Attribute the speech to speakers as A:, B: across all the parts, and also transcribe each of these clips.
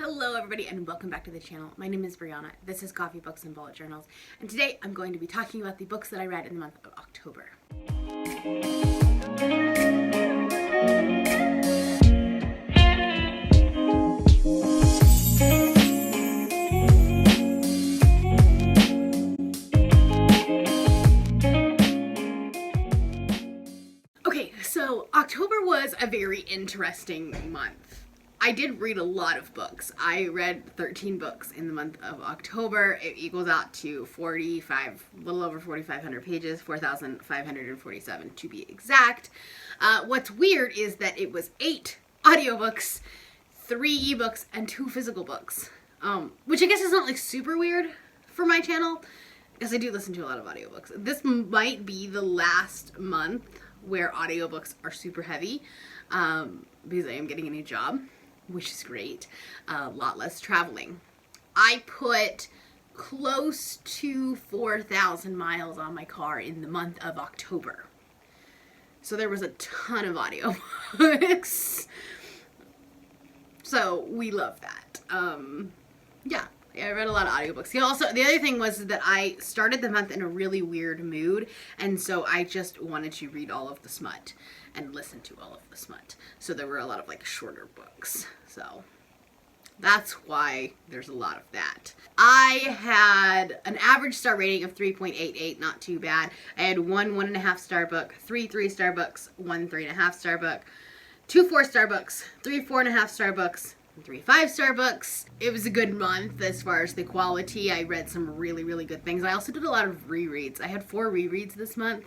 A: Hello everybody and welcome back to the channel. My name is Brianna. This is Coffee Books and Bullet Journals, and today I'm going to be talking about the books that I read in the month of October. Okay, so October was a very interesting month. I did read a lot of books. I read 13 books in the month of October. It equals out to a little over 4,500 pages, 4,547 to be exact. What's weird is that it was 8 audiobooks, 3 ebooks, and 2 physical books. Which I guess is not like super weird for my channel, because I do listen to a lot of audiobooks. This might be the last month where audiobooks are super heavy, because I am getting a new job, which is great. A lot less traveling. I put close to 4,000 miles on my car in the month of October. So there was a ton of audiobooks. So we love that. Yeah, I read a lot of audiobooks. The other thing was that I started the month in a really weird mood, and so I just wanted to read all of the smut and listen to all of the smut. So there were a lot of like shorter books. So that's why there's a lot of that. I had an average star rating of 3.88, not too bad. I had 1 1.5 star book, 3 3-star books, 1 3.5 star book, 2 4-star books, 3 4.5 star books, 3 5-star books. It was a good month as far as the quality. I read some really good things. I also did a lot of rereads. I had 4 rereads this month.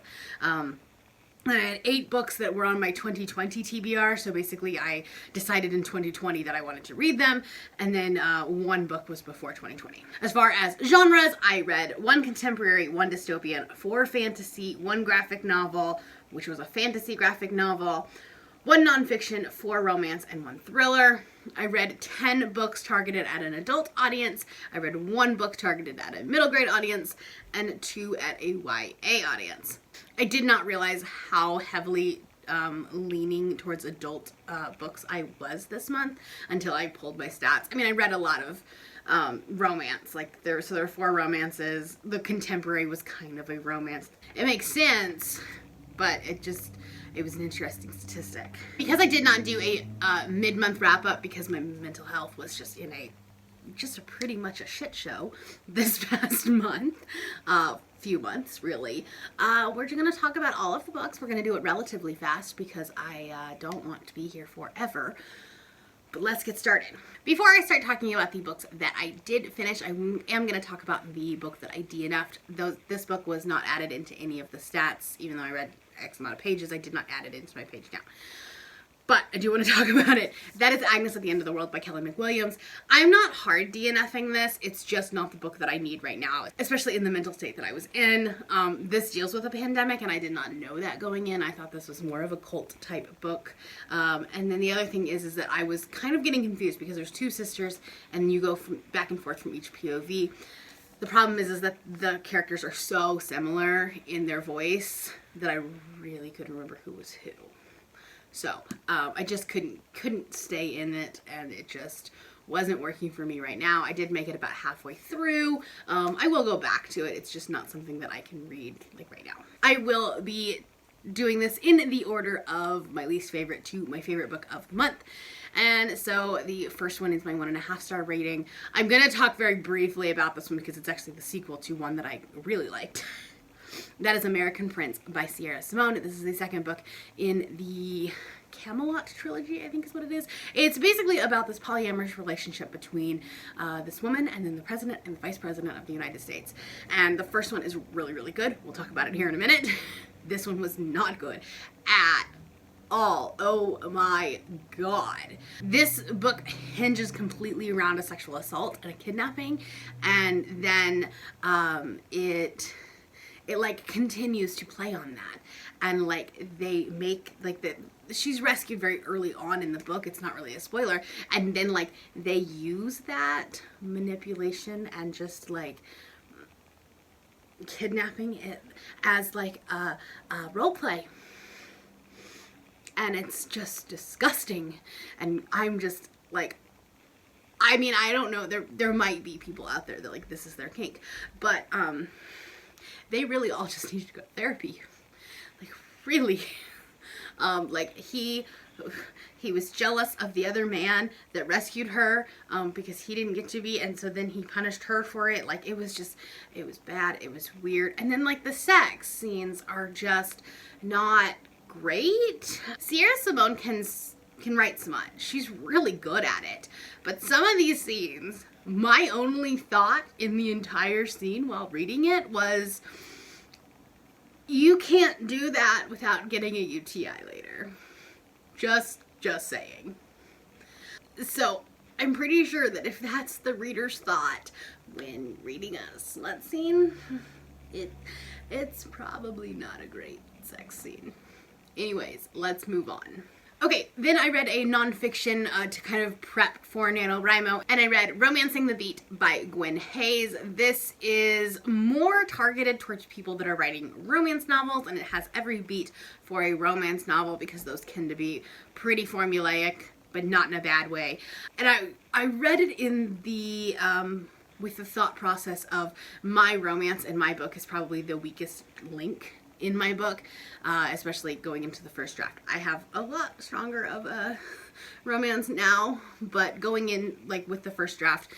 A: I had 8 books that were on my 2020 TBR, so basically I decided in 2020 that I wanted to read them, and then 1 book was before 2020. As far as genres, I read 1 contemporary, 1 dystopian, 4 fantasy, 1 graphic novel, which was a fantasy graphic novel, 1 nonfiction, 4 romance, and 1 thriller. I read 10 books targeted at an adult audience. I read 1 book targeted at a middle grade audience, and 2 at a YA audience. I did not realize how heavily leaning towards adult books I was this month until I pulled my stats. I mean, I read a lot of romance. Like there were 4 romances. The contemporary was kind of a romance. It makes sense, but it was an interesting statistic. Because I did not do a mid-month wrap-up because my mental health was just in a pretty much a shit show this past month. Few months, really. We're going to talk about all of the books. We're going to do it relatively fast because I don't want to be here forever. But let's get started. Before I start talking about the books that I did finish, I am going to talk about the book that I DNF'd. This book was not added into any of the stats. Even though I read X amount of pages, I did not add it into my page count. But I do want to talk about it. That is Agnes at the End of the World by Kelly McWilliams. I'm not hard DNFing this. It's just not the book that I need right now, especially in the mental state that I was in. This deals with a pandemic, and I did not know that going in. I thought this was more of a cult type book. And then the other thing is that I was kind of getting confused because there's 2 sisters, and you go back and forth from each POV. The problem is that the characters are so similar in their voice that I really couldn't remember who was who. So, I just couldn't stay in it, and it just wasn't working for me right now. I did make it about halfway through. I will go back to it. It's just not something that I can read, like, right now. I will be doing this in the order of my least favorite to my favorite book of the month. And so the first one is my 1.5 star rating. I'm going to talk very briefly about this one because it's actually the sequel to one that I really liked. That is American Prince by Sierra Simone. This is the second book in the Camelot trilogy, I think is what it is. It's basically about this polyamorous relationship between this woman and then the president and the vice president of the United States. And the first one is really good. We'll talk about it here in a minute. This one was not good at all. Oh my god. This book hinges completely around a sexual assault and a kidnapping, and then it like continues to play on that, and like they make like she's rescued very early on in the book. It's not really a spoiler, and then like they use that manipulation and just like kidnapping it as like a role play, and it's just disgusting, and I'm just like, I mean, I don't know. There might be people out there that like this is their kink, but they really all just need to go to therapy. Like really, like he was jealous of the other man that rescued her because he didn't get to be, and so then he punished her for it. Like it was bad. It was weird. And then like the sex scenes are just not great. Sierra Simone can write smut. She's really good at it. But some of these scenes, my only thought in the entire scene while reading it was, you can't do that without getting a UTI later. Just saying. So I'm pretty sure that if that's the reader's thought when reading a smut scene, it's probably not a great sex scene. Anyways, let's move on. Okay, then I read a nonfiction to kind of prep for NaNoWriMo, and I read Romancing the Beat by Gwen Hayes. This is more targeted towards people that are writing romance novels, and it has every beat for a romance novel because those tend to be pretty formulaic, but not in a bad way. And I read it in the with the thought process of my romance in my book is probably the weakest link in my book, especially going into the first draft. I have a lot stronger of a romance now, but going in like with the first draft,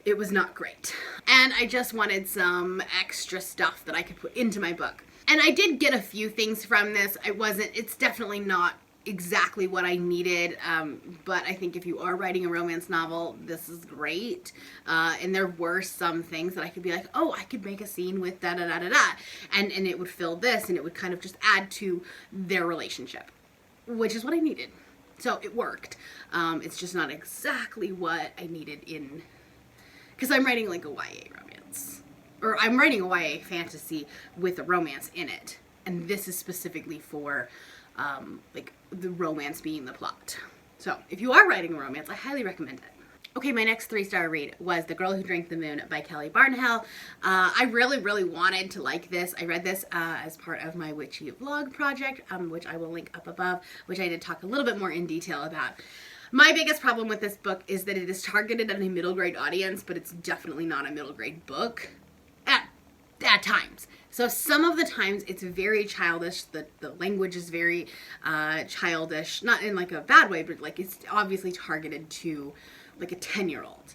A: it was not great. And I just wanted some extra stuff that I could put into my book. And I did get a few things from this. It's definitely not exactly what I needed, but I think if you are writing a romance novel, this is great. And there were some things that I could be like, oh, I could make a scene with da da da da da, and it would fill this, and it would kind of just add to their relationship, which is what I needed. So it worked. It's just not exactly what I needed because I'm writing like a YA romance, or I'm writing a YA fantasy with a romance in it, and this is specifically for like the romance being the plot. So if you are writing a romance, I highly recommend it. Okay, my next 3-star read was The Girl Who Drank the Moon by Kelly Barnhill. I really wanted to like this. I read this as part of my witchy vlog project, which I will link up above, which I did talk a little bit more in detail about. My biggest problem with this book is that it is targeted at a middle grade audience, but it's definitely not a middle grade book at times. So some of the times it's very childish. The language is very childish, not in like a bad way, but like it's obviously targeted to like a 10-year-old.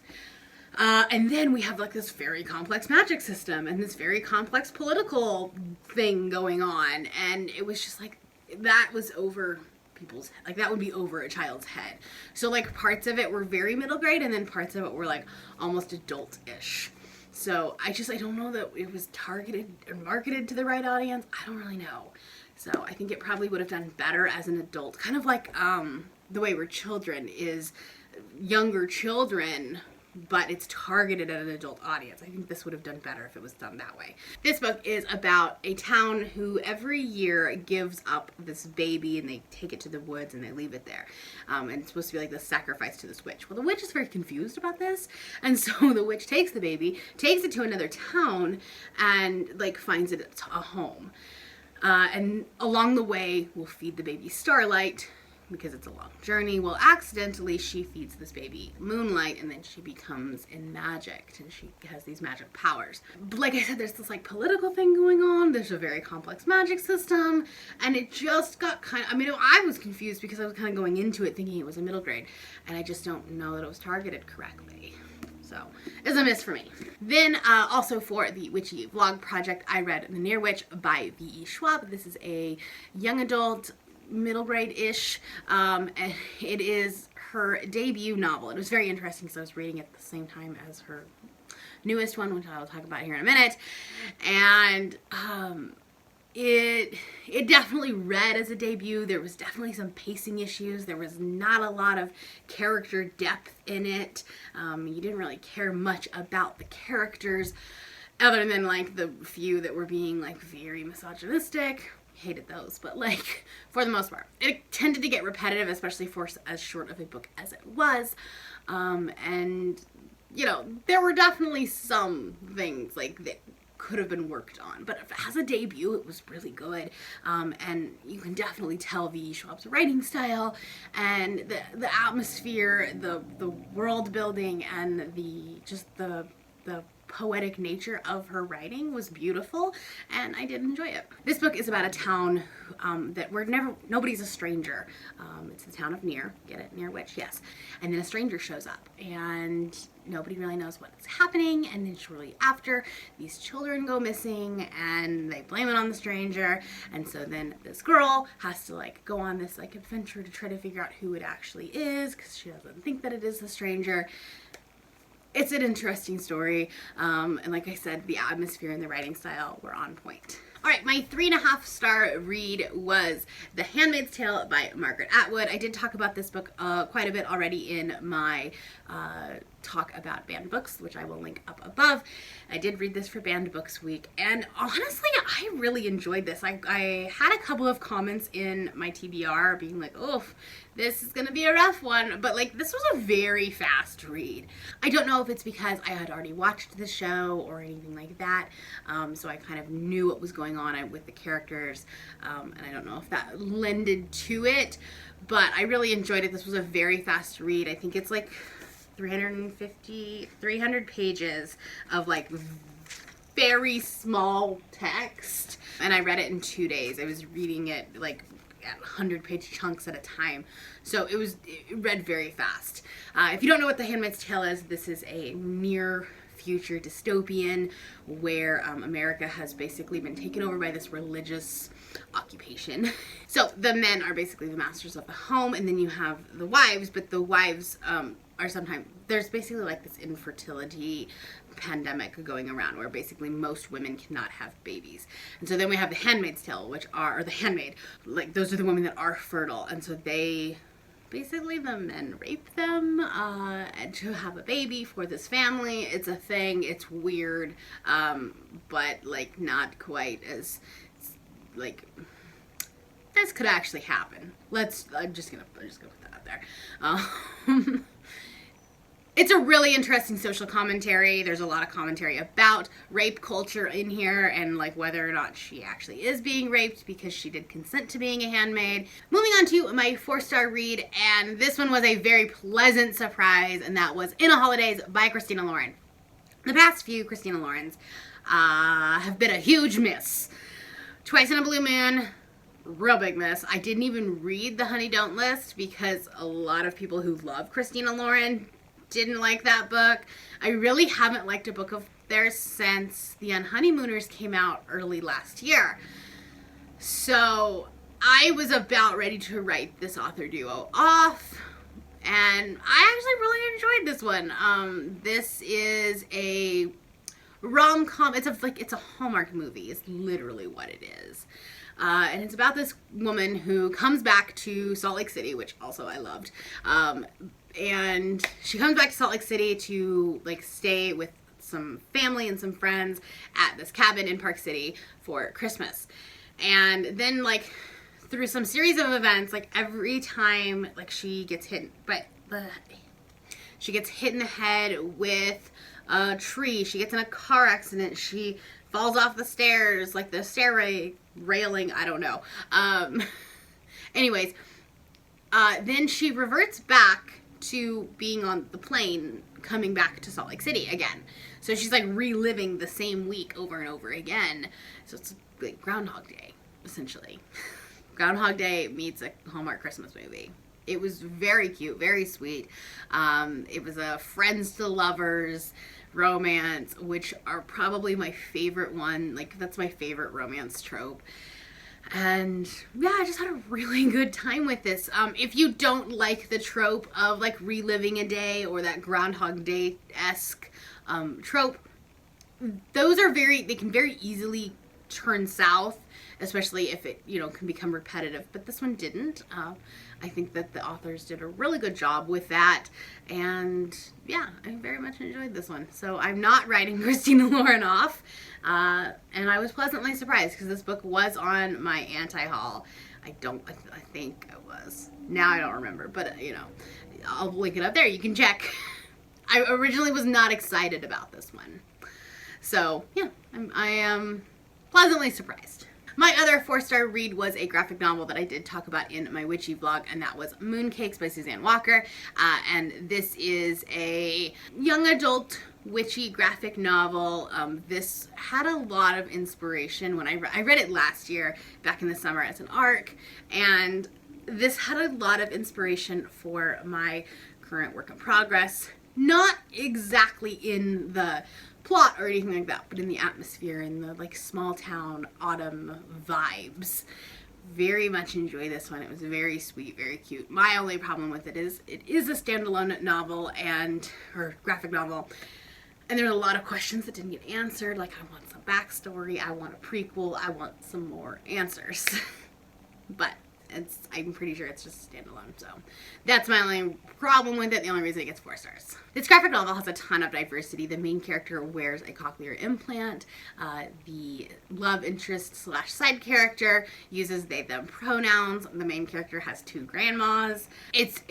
A: And then we have like this very complex magic system and this very complex political thing going on. And it was just like, that was over people's, like that would be over a child's head. So like parts of it were very middle grade, and then parts of it were like almost adult-ish. So I don't know that it was targeted or marketed to the right audience. I don't really know. So I think it probably would have done better as an adult. Kind of like The Way We're Children is younger children, but it's targeted at an adult audience. I think this would have done better if it was done that way. This book is about a town who every year gives up this baby, and they take it to the woods and they leave it there. And it's supposed to be like the sacrifice to this witch. Well, the witch is very confused about this, and so the witch takes the baby, takes it to another town, and like finds it a home. And along the way, will feed the baby Starlight, because it's a long journey. Well, accidentally she feeds this baby Moonlight, and then she becomes magic, and she has these magic powers. But like I said, there's this like political thing going on. There's a very complex magic system, and it just got kind of, I mean, I was confused because I was kind of going into it thinking it was a middle grade, and I just don't know that it was targeted correctly. So it's a miss for me. Then also for the witchy vlog project, I read The Near Witch by V.E. Schwab. This is a young adult, middle grade-ish, and it is her debut novel. It was very interesting because I was reading it at the same time as her newest one, which I'll talk about here in a minute. And it definitely read as a debut. There was definitely some pacing issues. There was not a lot of character depth in it. You didn't really care much about the characters other than like the few that were being like very misogynistic. Hated those, but like for the most part it tended to get repetitive, especially for as short of a book as it was. And you know, there were definitely some things like that could have been worked on. But as a debut, it was really good. And you can definitely tell V. Schwab's writing style and the atmosphere, the world building, and the poetic nature of her writing was beautiful, and I did enjoy it. This book is about a town nobody's a stranger. It's the town of Near. Get it? Near Witch, yes. And then a stranger shows up, and nobody really knows what's happening, and then shortly after, these children go missing, and they blame it on the stranger, and so then this girl has to like go on this like adventure to try to figure out who it actually is, because she doesn't think that it is the stranger. It's an interesting story, and like I said, the atmosphere and the writing style were on point. All right, my 3.5-star read was The Handmaid's Tale by Margaret Atwood. I did talk about this book quite a bit already in my talk about banned books, which I will link up above. I did read this for Banned Books Week, and honestly, I really enjoyed this. I had a couple of comments in my TBR being like, oh, this is gonna be a rough one, but like this was a very fast read. I don't know if it's because I had already watched the show or anything like that, so I kind of knew what was going on with the characters, and I don't know if that lended to it, but I really enjoyed it. This was a very fast read. I think it's like 300 pages of like very small text, and I read it in 2 days. I was reading it like at 100-page chunks at a time, so it read very fast. If you don't know what The Handmaid's Tale is, this is a near future dystopian where America has basically been taken over by this religious occupation. So the men are basically the masters of the home, and then you have the wives, but the wives are sometimes, there's basically like this infertility pandemic going around where basically most women cannot have babies. And so then we have the Handmaid's Tale, or the handmaid, like those are the women that are fertile, and so basically the men rape them and to have a baby for this family. It's a thing. It's weird, but like not quite as like this could actually happen. I'm just gonna put that out there. It's a really interesting social commentary. There's a lot of commentary about rape culture in here and like whether or not she actually is being raped because she did consent to being a handmaid. Moving on to my 4-star read, and this one was a very pleasant surprise, and that was In a Holidays by Christina Lauren. The past few Christina Laurens have been a huge miss. Twice in a Blue Moon, real big miss. I didn't even read the Honey Don't list because a lot of people who love Christina Lauren didn't like that book. I really haven't liked a book of theirs since The Unhoneymooners came out early last year. So I was about ready to write this author duo off, and I actually really enjoyed this one. This is a rom-com. It's a Hallmark movie. It's literally what it is. And it's about this woman who comes back to Salt Lake City, which also I loved. And she comes back to Salt Lake City to like stay with some family and some friends at this cabin in Park City for Christmas. And then like through some series of events, like every time like she gets hit in the head with a tree, she gets in a car accident, she falls off the stairs, like the stairway railing, I don't know. Anyways, then she reverts back to being on the plane coming back to Salt Lake City again. So she's like reliving the same week over and over again. So it's like Groundhog Day, essentially. Groundhog Day meets a Hallmark Christmas movie. It was very cute, very sweet. It was a friends to lovers romance, which are probably my favorite one. Like that's my favorite romance trope. And yeah, I just had a really good time with this. If you don't like the trope of like reliving a day or that Groundhog Day-esque trope, they can very easily turn south, especially if it, can become repetitive. But this one didn't. I think that the authors did a really good job with that. And yeah, I very much enjoyed this one. So I'm not writing Christina Lauren off. And I was pleasantly surprised because this book was on my anti-haul. I think it was. Now I don't remember, but I'll link it up there. You can check. I originally was not excited about this one. So yeah, I am pleasantly surprised. My other 4-star read was a graphic novel that I did talk about in my witchy vlog, and that was Mooncakes by Suzanne Walker. And this is a young adult witchy graphic novel. This had a lot of inspiration when I read it last year, back in the summer as an ARC, and this had a lot of inspiration for my current work in progress. Not exactly in the plot or anything like that, but in the atmosphere, in the like small town autumn vibes. Very much enjoy this one. It was very sweet, very cute. My only problem with it is a standalone novel or graphic novel, and there's a lot of questions that didn't get answered. Like, I want some backstory, I want a prequel, I want some more answers. But I'm pretty sure it's just a standalone, so that's my only problem with it. The only reason it gets 4 stars. This graphic novel has a ton of diversity. The main character wears a cochlear implant. The love interest / side character uses they them pronouns. The main character has 2 grandmas. It's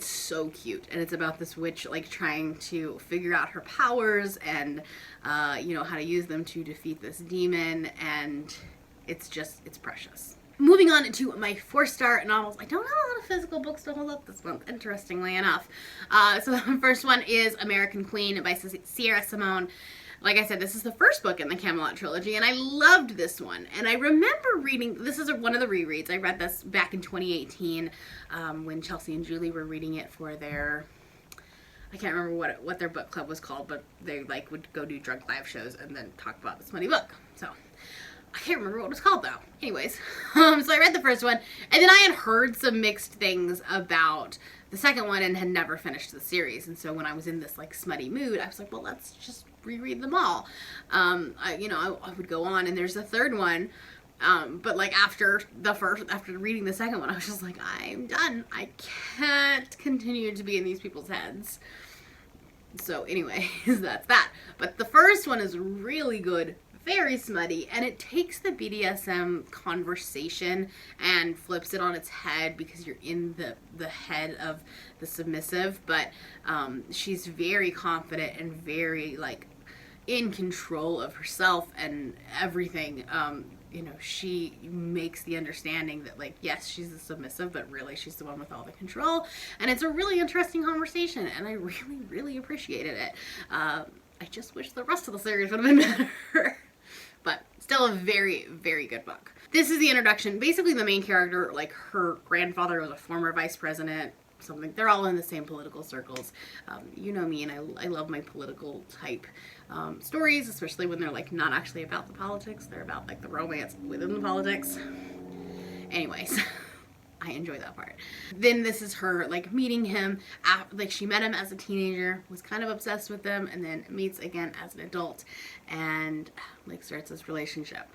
A: so cute, and it's about this witch like trying to figure out her powers and how to use them to defeat this demon, and it's precious. Moving on to my 4-star novels. I don't have a lot of physical books to hold up this month, interestingly enough. So the first one is American Queen by Sierra Simone. Like I said, this is the first book in the Camelot trilogy, and I loved this one. And I remember reading, this is one of the rereads. I read this back in 2018 when Chelsea and Julie were reading it for their, I can't remember what their book club was called, but they like would go do drunk live shows and then talk about this funny book. So I can't remember what it was called though. Anyways, so I read the first one, and then I had heard some mixed things about the second one and had never finished the series. And so when I was in this like smutty mood, I was like, well, let's just reread them all. I would go on, and there's a third one. But like after reading the second one, I was just like, I'm done. I can't continue to be in these people's heads. So anyways, that's that. But the first one is really good. Very smutty, and it takes the BDSM conversation and flips it on its head because you're in the head of the submissive, but she's very confident and very like in control of herself and everything. She makes the understanding that like, yes, she's the submissive, but really she's the one with all the control, and it's a really interesting conversation, and I really, really appreciated it. I just wish the rest of the series would have been better. But still a very, very good book. This is the introduction. Basically, the main character, like her grandfather was a former vice president, something. They're all in the same political circles. You know me, and I love my political type stories, especially when they're like not actually about the politics. They're about like the romance within the politics. Anyways. I enjoy that part. Then this is her like meeting him, like she met him as a teenager, was kind of obsessed with him, and then meets again as an adult, and like starts this relationship.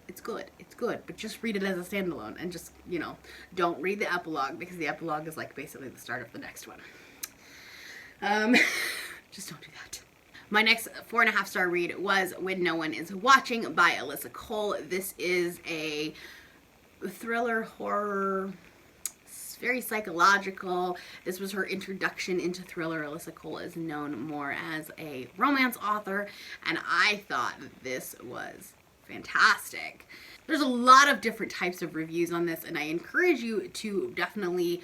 A: It's good, but just read it as a standalone, and just, don't read the epilogue, because the epilogue is like basically the start of the next one. Just don't do that. My next 4.5-star read was When No One Is Watching by Alyssa Cole. This is a thriller horror, very psychological. This was her introduction into thriller. Alyssa Cole is known more as a romance author, and I thought that this was fantastic. There's a lot of different types of reviews on this, and I encourage you to definitely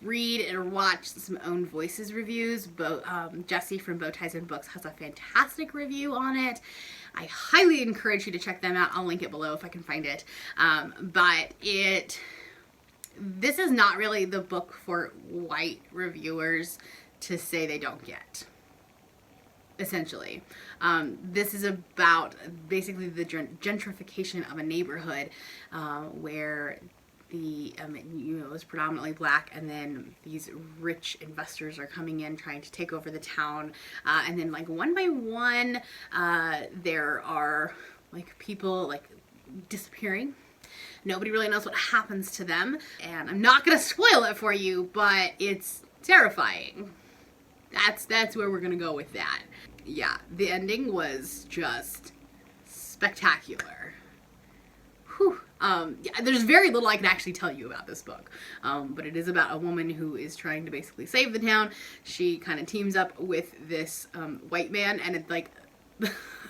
A: read or watch some Own Voices reviews. Jessie from Bow Ties and Books has a fantastic review on it. I highly encourage you to check them out. I'll link it below if I can find it. This is not really the book for white reviewers to say they don't get. Essentially. This is about basically the gentrification of a neighborhood where it was predominantly black, and then these rich investors are coming in trying to take over the town, and then like one by one there are like people like disappearing. Nobody really knows what happens to them, and I'm not gonna spoil it for you, but it's terrifying. That's where we're gonna go with that. Yeah, the ending was just spectacular. Whew. There's very little I can actually tell you about this book, but it is about a woman who is trying to basically save the town. She kind of teams up with this white man, and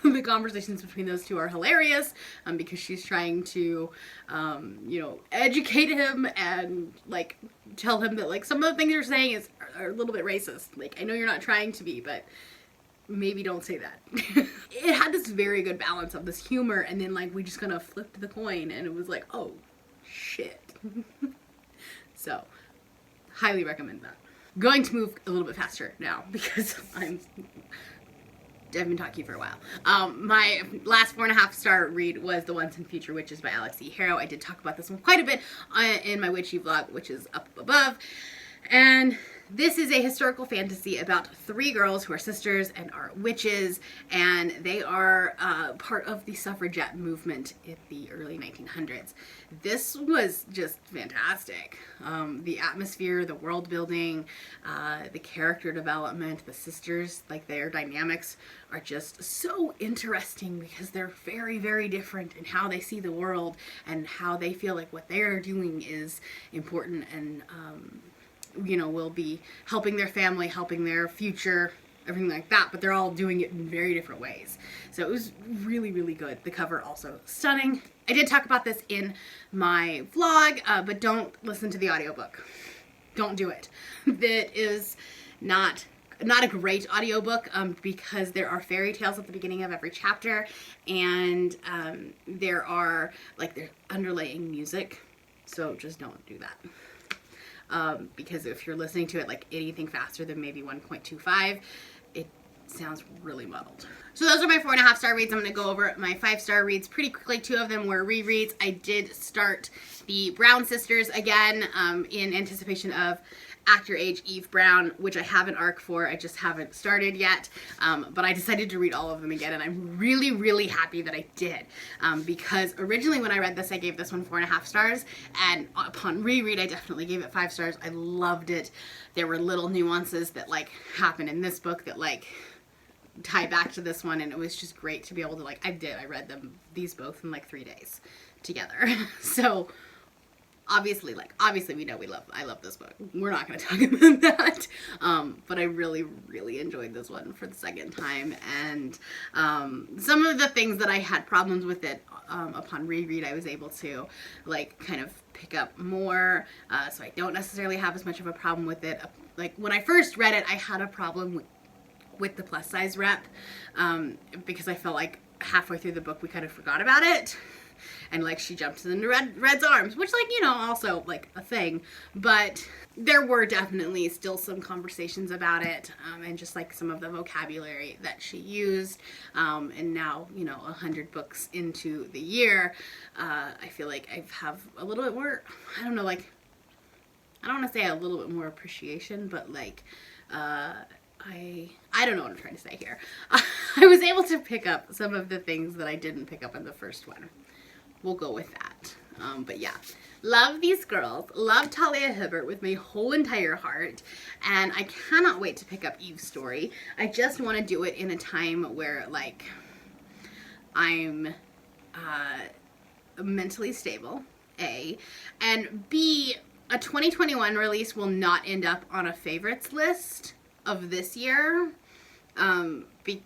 A: the conversations between those two are hilarious, because she's trying to, educate him and like tell him that like some of the things you're saying are a little bit racist. Like, I know you're not trying to be, but maybe don't say that. It had this very good balance of this humor, and then like we just kind of flipped the coin, and it was like, oh shit. So, highly recommend that. Going to move a little bit faster now because I've been talking for a while. My last 4.5-star read was The Once and Future Witches by Alex E. Harrow. I did talk about this one quite a bit in my witchy vlog, which is up above. And this is a historical fantasy about 3 girls who are sisters and are witches, and they are part of the suffragette movement in the early 1900s. This was just fantastic. The atmosphere, the world building, the character development, the sisters, like their dynamics are just so interesting because they're very, very different in how they see the world and how they feel like what they're doing is important and will be helping their family, helping their future, everything like that, but they're all doing it in very different ways. So it was really, really good. The cover also stunning. I did talk about this in my vlog, but don't listen to the audiobook. Don't do it. That is not a great audiobook because there are fairy tales at the beginning of every chapter, and there are there's underlaying music, so just don't do that. Because if you're listening to it like anything faster than maybe 1.25, it sounds really muddled. So those are my 4.5-star reads. I'm going to go over my 5-star reads pretty quickly. 2 of them were rereads. I did start the Brown Sisters again in anticipation of Act Your Age Eve Brown, which I have an arc for. I just haven't started yet, but I decided to read all of them again, and I'm really, really happy that I did, because originally when I read this, I gave this one 4.5 stars, and upon reread, I definitely gave it 5 stars. I loved it. There were little nuances that happen in this book that tie back to this one, and it was just great to be able to I read these both in 3 days together. So obviously we know I love this book. We're not going to talk about that. But I really, really enjoyed this one for the second time. And some of the things that I had problems with it, upon reread, I was able to kind of pick up more. So I don't necessarily have as much of a problem with it. When I first read it, I had a problem with the plus size rep, because I felt like halfway through the book we kind of forgot about it. And she jumped into Red's arms, which also a thing, but there were definitely still some conversations about it, and just some of the vocabulary that she used, and now 100 books into the year, I feel like I have a little bit more, I don't want to say a little bit more appreciation, but I don't know what I'm trying to say here. I was able to pick up some of the things that I didn't pick up in the first one. We'll go with that. But yeah, love these girls. Love Talia Hibbert with my whole entire heart. And I cannot wait to pick up Eve's story. I just want to do it in a time where I'm mentally stable, A. And B, a 2021 release will not end up on a favorites list of this year.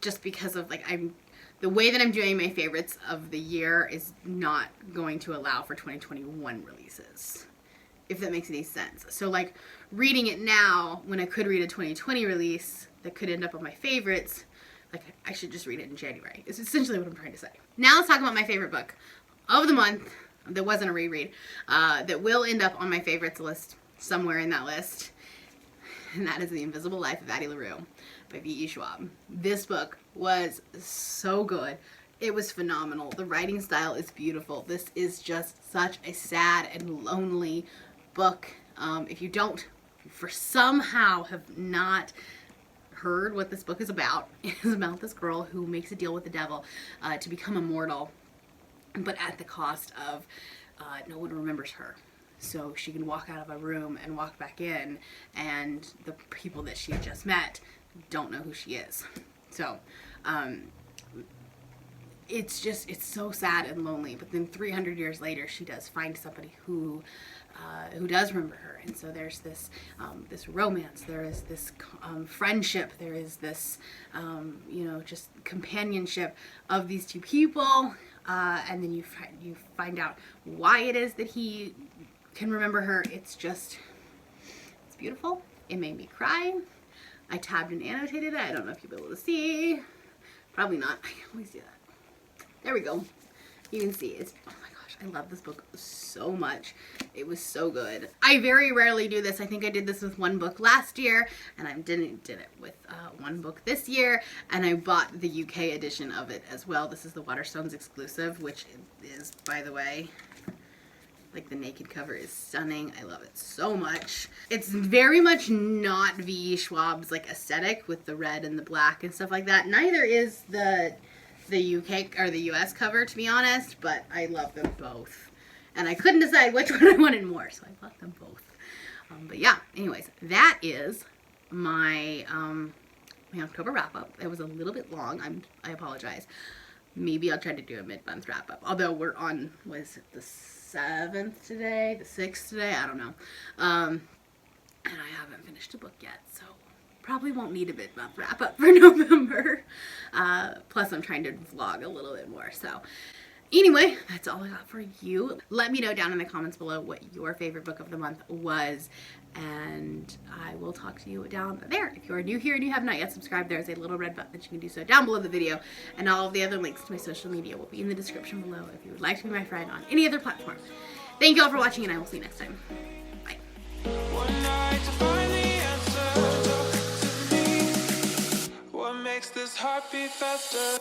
A: Just because of the way that I'm doing my favorites of the year is not going to allow for 2021 releases, if that makes any sense. So reading it now when I could read a 2020 release that could end up on my favorites, I should just read it in January. It's essentially what I'm trying to say. Now let's talk about my favorite book of the month that wasn't a reread, that will end up on my favorites list somewhere in that list. And that is The Invisible Life of Addie LaRue by V.E. Schwab. This book was so good. It was phenomenal. The writing style is beautiful. This is just such a sad and lonely book. If you for somehow have not heard what this book is about, it is about this girl who makes a deal with the devil to become immortal, but at the cost of no one remembers her. So she can walk out of a room and walk back in, and the people that she had just met don't know who she is. So, it's so sad and lonely. But then 300 years later, she does find somebody who who does remember her. And so there's this this romance, there is this friendship, there is this you know, just companionship of these two people, and then you find out why it is that he can remember her. It's beautiful. It made me cry. I tabbed and annotated it. I don't know if you'll be able to see. Probably not. I always do that. There we go. You can see it's, oh my gosh, I love this book so much. It was so good. I very rarely do this. I think I did this with one book last year, and I did it with one book this year, and I bought the UK edition of it as well. This is the Waterstones exclusive, which is, by the way, like, the naked cover is stunning. I love it so much. It's very much not V. Schwab's like aesthetic with the red and the black and stuff like that. Neither is the UK or the US cover, to be honest, but I love them both. And I couldn't decide which one I wanted more, so I bought them both. But yeah, anyways, that is my my October wrap up. It was a little bit long. I apologize. Maybe I'll try to do a mid-month wrap up. Although we're on, was it the 7th today, the 6th today? I don't know. And I haven't finished a book yet, so probably won't need a mid-month wrap up for November. Plus I'm trying to vlog a little bit more, so anyway, that's all I got for you. Let me know down in the comments below what your favorite book of the month was, and I will talk to you down there. If you are new here and you have not yet subscribed, there's a little red button that you can do so down below the video, and all of the other links to my social media will be in the description below if you would like to be my friend on any other platform. Thank you all for watching, and I will see you next time. Bye. What makes this heart beat faster?